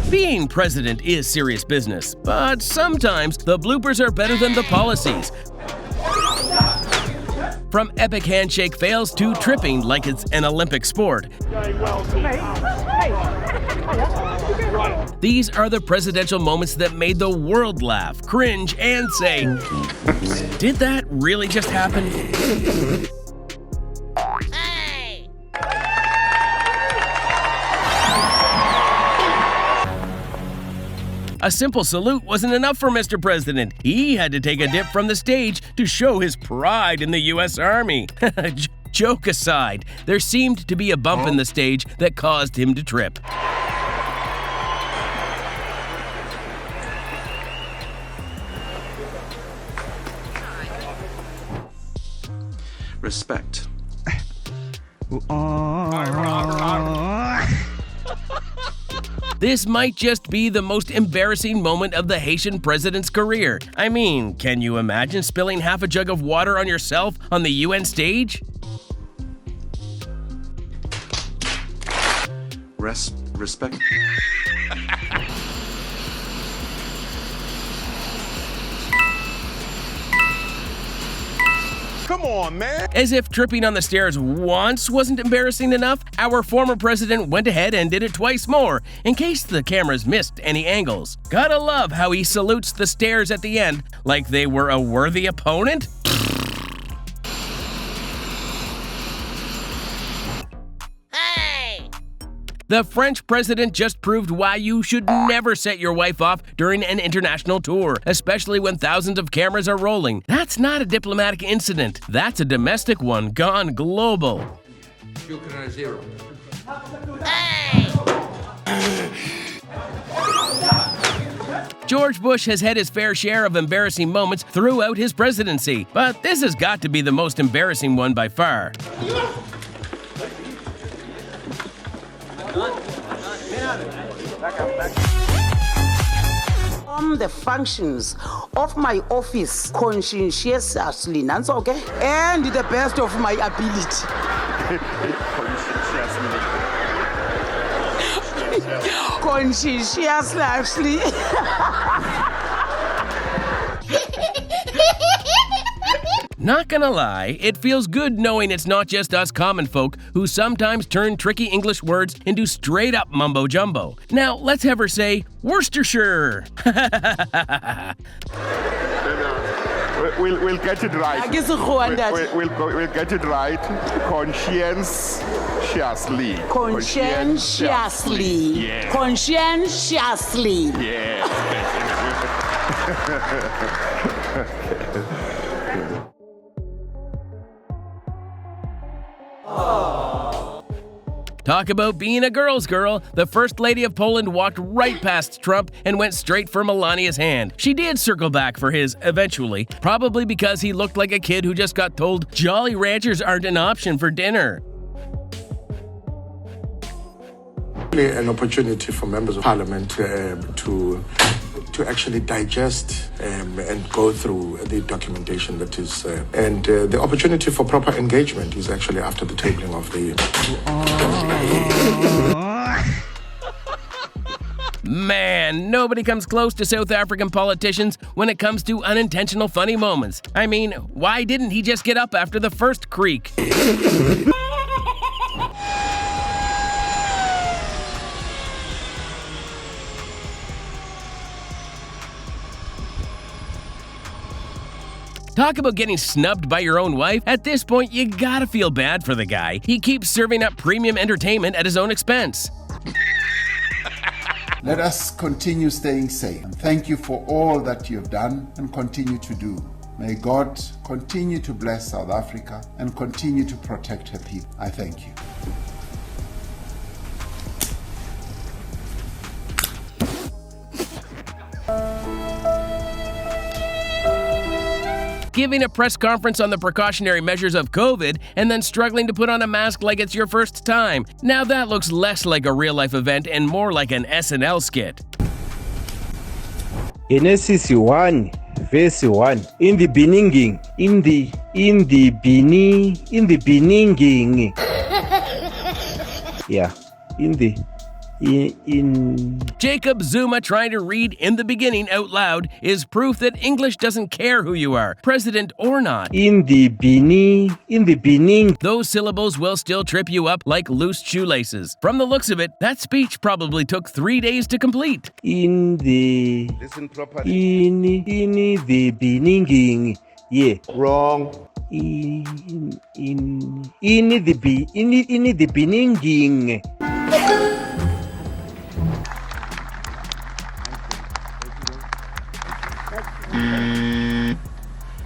Being president is serious business, but sometimes the bloopers are better than the policies. From epic handshake fails to tripping like it's an Olympic sport. These are the presidential moments that made the world laugh, cringe, and say, "Did that really just happen?" A simple salute wasn't enough for Mr. President. He had to take a dip from the stage to show his pride in the U.S. Army. Joke aside, there seemed to be a bump in the stage that caused him to trip. Respect. This might just be the most embarrassing moment of the Haitian president's career. I mean, can you imagine spilling half a jug of water on yourself on the UN stage? Respect. Come on, man. As if tripping on the stairs once wasn't embarrassing enough, our former president went ahead and did it twice more, in case the cameras missed any angles. Gotta love how he salutes the stairs at the end like they were a worthy opponent. The French president just proved why you should never set your wife off during an international tour, especially when thousands of cameras are rolling. That's not a diplomatic incident. That's a domestic one gone global. George Bush has had his fair share of embarrassing moments throughout his presidency, but this has got to be the most embarrassing one by far. The functions of my office conscientiously, and the best of my ability. Conscientiously. Not gonna lie, it feels good knowing it's not just us common folk who sometimes turn tricky English words into straight-up mumbo-jumbo. Now, let's have her say, Worcestershire! We'll get it right. We'll get it right. Conscientiously. Conscientiously. Yeah. Conscientiously. Yeah. Talk about being a girl's girl. The First Lady of Poland walked right past Trump and went straight for Melania's hand. She did circle back for his eventually, probably because he looked like a kid who just got told Jolly Ranchers aren't an option for dinner. An opportunity for members of parliament to actually digest and go through the documentation that is, and the opportunity for proper engagement is actually after the tabling of the. Man, nobody comes close to South African politicians when it comes to unintentional funny moments. I mean, why didn't he just get up after the first creak? Talk about getting snubbed by your own wife. At this point, you gotta feel bad for the guy. He keeps serving up premium entertainment at his own expense. Let us continue staying safe. And thank you for all that you have done and continue to do. May God continue to bless South Africa and continue to protect her people. I thank you. Giving a press conference on the precautionary measures of COVID and then struggling to put on a mask like it's your first time. Now that looks less like a real-life event and more like an SNL skit. Genesis 1, verse 1. In the beginning, Yeah, in Jacob Zuma trying to read in the beginning out loud is proof that English doesn't care who you are, president or not. in the beginning. Those syllables will still trip you up like loose shoelaces. From the looks of it, that speech probably took 3 days to complete. In the beginning. Yeah. Wrong. In the beginning.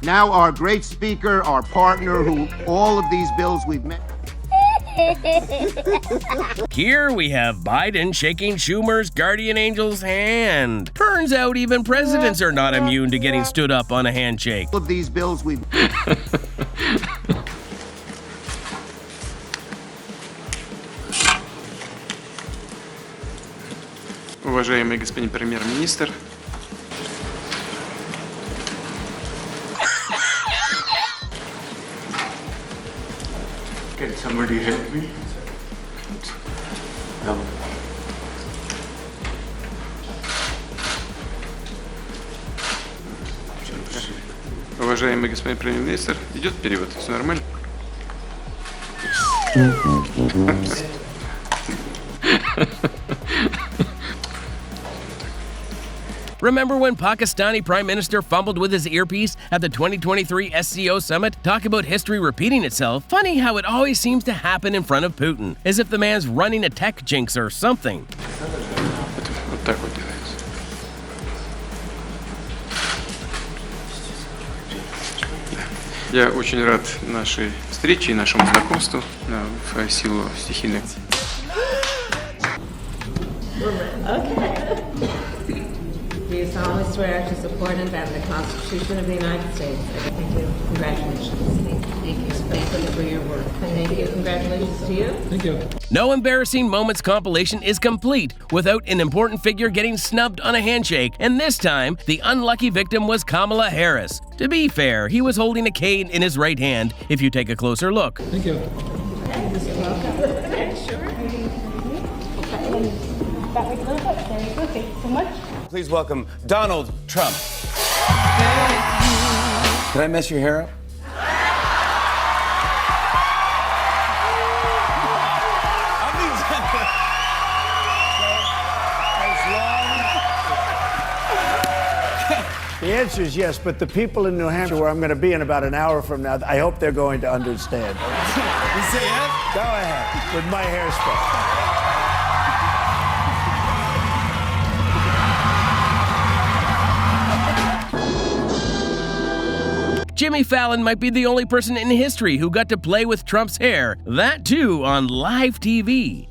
Now our great speaker, our partner, who all of these bills we've met. Here we have Biden shaking Schumer's guardian angel's hand. Turns out even presidents are not immune to getting stood up on a handshake. All of these bills we've. Уважаемый господин премьер-министр, Can somebody help me? уважаемый господин премьер-министр, идет перевод, все нормально? Remember when Pakistani Prime Minister fumbled with his earpiece at the 2023 SCO summit? Talk about history repeating itself. Funny how it always seems to happen in front of Putin, as if the man's running a tech jinx or something. Вот так вот делается. Я очень рад нашей встрече и нашему знакомству в силу стихийных. Do you solemnly swear to support and defend the Constitution of the United States? Thank you. Congratulations. Thank you. Thank you for your work. Thank you. Congratulations to you. Thank you. No Embarrassing Moments compilation is complete without an important figure getting snubbed on a handshake, and this time, the unlucky victim was Kamala Harris. To be fair, he was holding a cane in his right hand, if you take a closer look. Thank you. You're welcome. Sure. Thank you so much. Please welcome Donald Trump. Did I mess your hair up? The answer is yes, but the people in New Hampshire, where I'm going to be in about an hour from now, I hope they're going to understand. You say yes? Go ahead, with my hairspray. Jimmy Fallon might be the only person in history who got to play with Trump's hair. That too on live TV.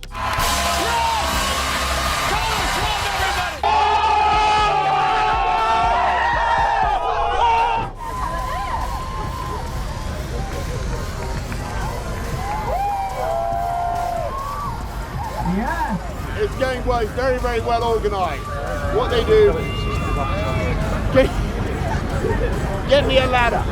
It's going well. It's very, very well organised. What they do... Get me a ladder.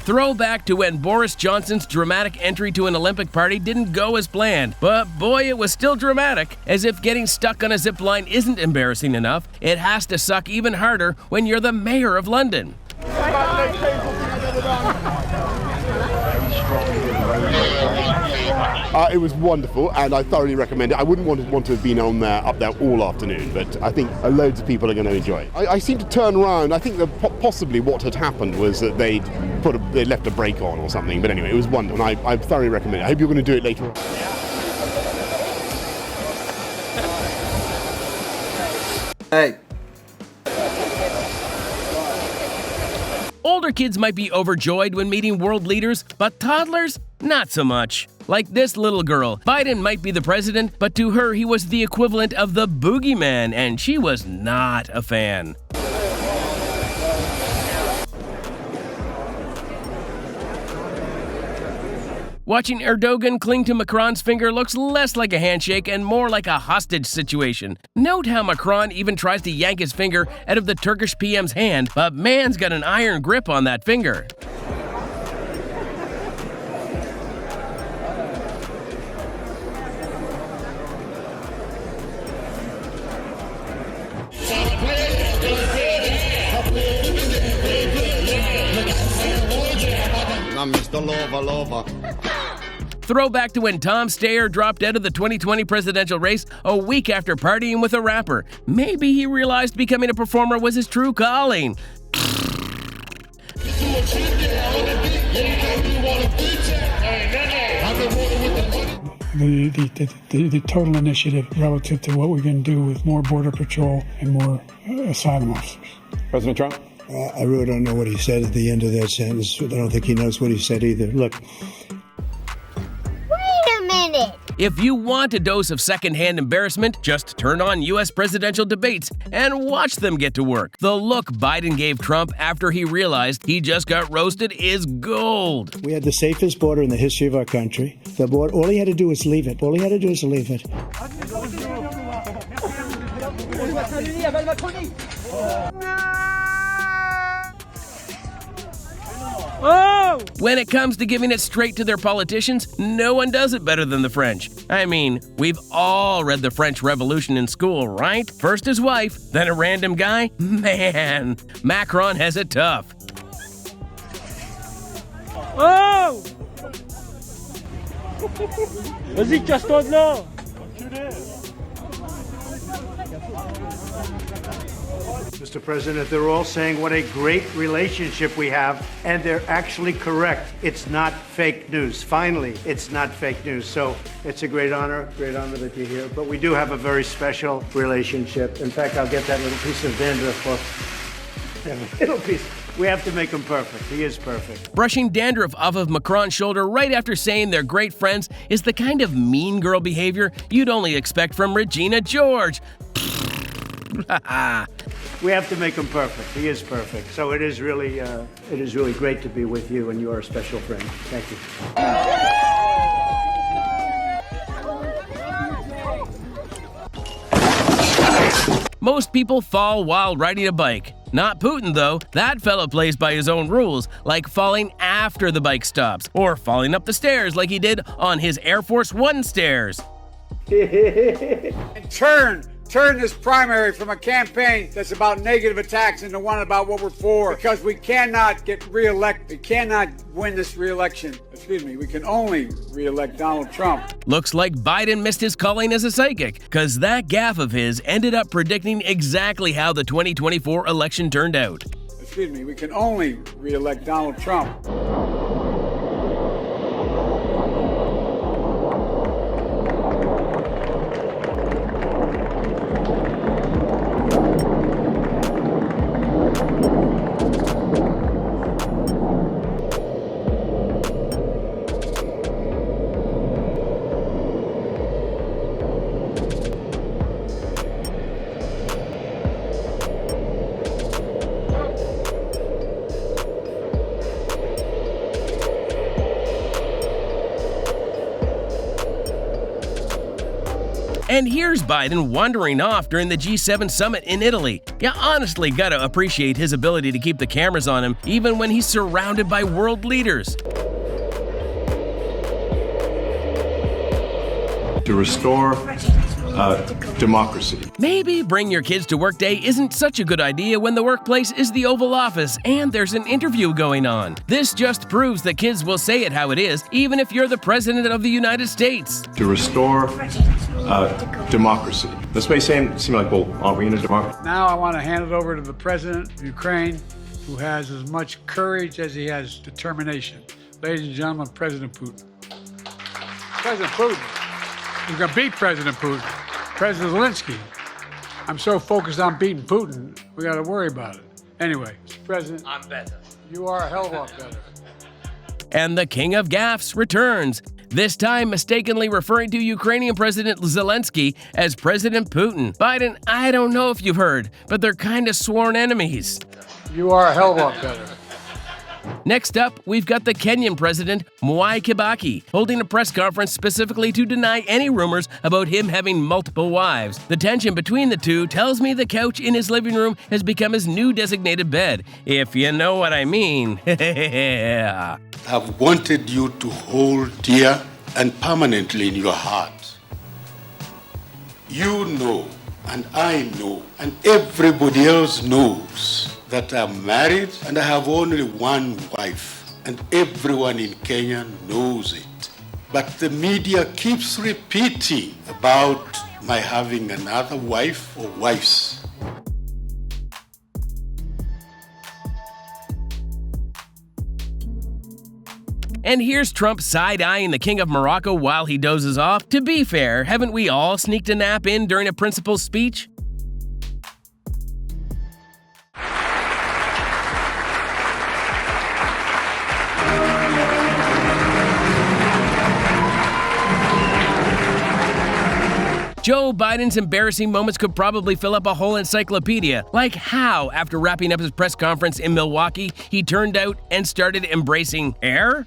Throwback to when Boris Johnson's dramatic entry to an Olympic party didn't go as planned. But boy, it was still dramatic. As if getting stuck on a zip line isn't embarrassing enough, it has to suck even harder when you're the mayor of London. It was wonderful, and I thoroughly recommend it. I wouldn't want to have been on there, up there all afternoon, but I think loads of people are going to enjoy it. I seem to turn around. I think that possibly what had happened was that they left a brake on or something. But anyway, it was wonderful, and I thoroughly recommend it. I hope you're going to do it later on. Hey. Older kids might be overjoyed when meeting world leaders, but toddlers, not so much. Like this little girl. Biden might be the president, but to her he was the equivalent of the boogeyman, and she was not a fan. Watching Erdogan cling to Macron's finger looks less like a handshake and more like a hostage situation. Note how Macron even tries to yank his finger out of the Turkish PM's hand, but man's got an iron grip on that finger. I'm Mr. Lover. Throwback to when Tom Steyer dropped out of the 2020 presidential race a week after partying with a rapper. Maybe he realized becoming a performer was his true calling. The total initiative relative to what we're going to do with more Border Patrol and more asylum officers. President Trump? I really don't know what he said at the end of that sentence. I don't think he knows what he said either. Look. Wait a minute. If you want a dose of secondhand embarrassment, just turn on U.S. presidential debates and watch them get to work. The look Biden gave Trump after he realized he just got roasted is gold. We had the safest border in the history of our country. The border, all he had to do was leave it. All he had to do was leave it. When it comes to giving it straight to their politicians, no one does it better than the French. I mean, we've all read the French Revolution in school, right? First his wife, then a random guy. Man, Macron has it tough. Oh! Vas-y, casse-toi de là! Mr. President, they're all saying what a great relationship we have, and they're actually correct. It's not fake news. Finally, it's not fake news. So it's a great honor that you're here. But we do have a very special relationship. In fact, I'll get that little piece of dandruff off. That little piece. We have to make him perfect. He is perfect. Brushing dandruff off of Macron's shoulder right after saying they're great friends is the kind of mean girl behavior you'd only expect from Regina George. We have to make him perfect. He is perfect. So it is really great to be with you, and you are a special friend. Thank you. Most people fall while riding a bike. Not Putin, though. That fella plays by his own rules, like falling after the bike stops, or falling up the stairs like he did on his Air Force One stairs. Turn this primary from a campaign that's about negative attacks into one about what we're for, because we cannot get reelected. We cannot win this reelection. We can only reelect Donald Trump. Looks like Biden missed his calling as a psychic, because that gaffe of his ended up predicting exactly how the 2024 election turned out. We can only reelect Donald Trump. And here's Biden wandering off during the G7 summit in Italy. You honestly gotta appreciate his ability to keep the cameras on him, even when he's surrounded by world leaders. To restore democracy. Maybe bring your kids to work day isn't such a good idea when the workplace is the Oval Office and there's an interview going on. This just proves that kids will say it how it is, even if you're the President of the United States. To restore democracy. This may seem like, well, aren't we in a democracy? Now I want to hand it over to the President of Ukraine, who has as much courage as he has determination. Ladies and gentlemen, President Putin. President Putin. He's going to beat President Putin. President Zelensky. I'm so focused on beating Putin, we got to worry about it. Anyway, Mr. President. I'm better. You are a hell of a lot better. And the king of gaffes returns, this time mistakenly referring to Ukrainian President Zelensky as President Putin. Biden, I don't know if you've heard, but they're kind of sworn enemies. You are a hell of a lot better. Next up, we've got the Kenyan president, Mwai Kibaki, holding a press conference specifically to deny any rumors about him having multiple wives. The tension between the two tells me the couch in his living room has become his new designated bed, if you know what I mean. I've wanted you to hold dear and permanently in your heart. You know, and I know, and everybody else knows that I'm married and I have only one wife. and everyone in Kenya knows it. But the media keeps repeating about my having another wife or wives. And here's Trump side-eyeing the King of Morocco while he dozes off. To be fair, haven't we all sneaked a nap in during a principal's speech? Joe Biden's embarrassing moments could probably fill up a whole encyclopedia, like how, after wrapping up his press conference in Milwaukee, he turned out and started embracing air?